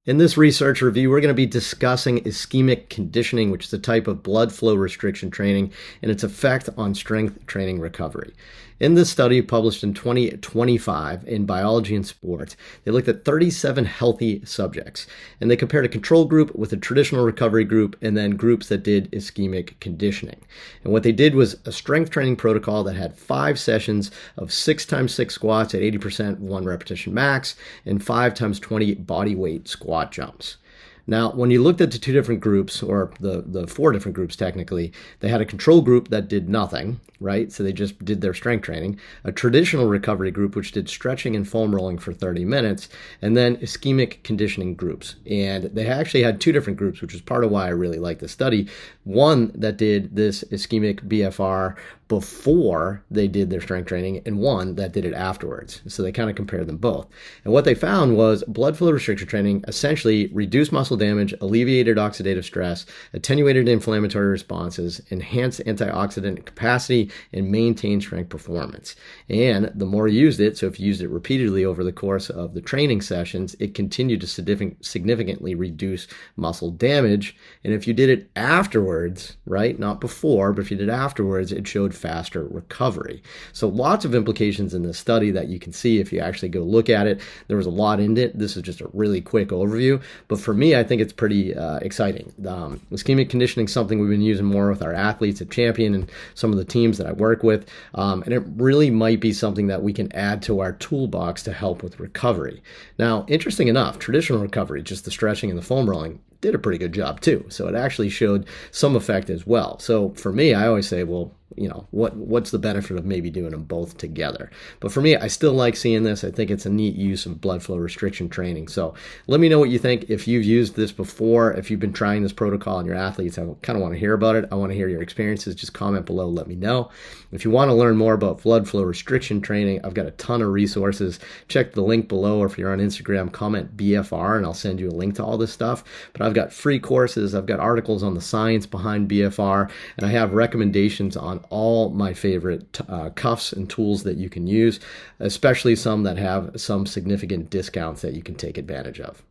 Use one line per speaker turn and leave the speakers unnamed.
In this research review, we're going to be discussing ischemic conditioning, which is a type of blood flow restriction training, and its effect on strength training recovery. In this study published in 2025 in Biology and Sport, they looked at 37 healthy subjects, and they compared a control group with a traditional recovery group and then groups that did ischemic conditioning. And what they did was a strength training protocol that had 5 sessions of 6x6 squats at 80% 1 repetition max and 5x20 body weight squat jumps. Now, when you looked at the 2 different groups, or the 4 different groups technically, they had a control group that did nothing, right? So they just did their strength training, a traditional recovery group which did stretching and foam rolling for 30 minutes, and then ischemic conditioning groups. And they actually had 2 different groups, which is part of why I really like the study. One that did this ischemic BFR before they did their strength training, and one that did it afterwards. So they kind of compared them both. And what they found was blood flow restriction training essentially reduced muscle damage, alleviated oxidative stress, attenuated inflammatory responses, enhanced antioxidant capacity, and maintained strength performance. And the more you used it, so if you used it repeatedly over the course of the training sessions, it continued to significantly reduce muscle damage. And if you did it afterwards, right, not before, but if you did it afterwards, it showed faster recovery. So lots of implications in this study that you can see if you actually go look at it. There was a lot in it. This is just a really quick overview, but for me, I think it's pretty exciting. Ischemic conditioning is something we've been using more with our athletes at Champion and some of the teams that I work with, and it really might be something that we can add to our toolbox to help with recovery. Now, interesting enough, traditional recovery, just the stretching and the foam rolling, did a pretty good job too. So it actually showed some effect as well. So for me, I always say, well, you know, what's the benefit of maybe doing them both together? But for me, I still like seeing this. I think it's a neat use of blood flow restriction training. So let me know what you think. If you've used this before, if you've been trying this protocol on your athletes, I kind of want to hear about it. I want to hear your experiences. Just comment below, let me know. If you want to learn more about blood flow restriction training, I've got a ton of resources. Check the link below, or if you're on Instagram, comment BFR and I'll send you a link to all this stuff. But I've got free courses, I've got articles on the science behind BFR, and I have recommendations on all my favorite cuffs and tools that you can use, especially some that have some significant discounts that you can take advantage of.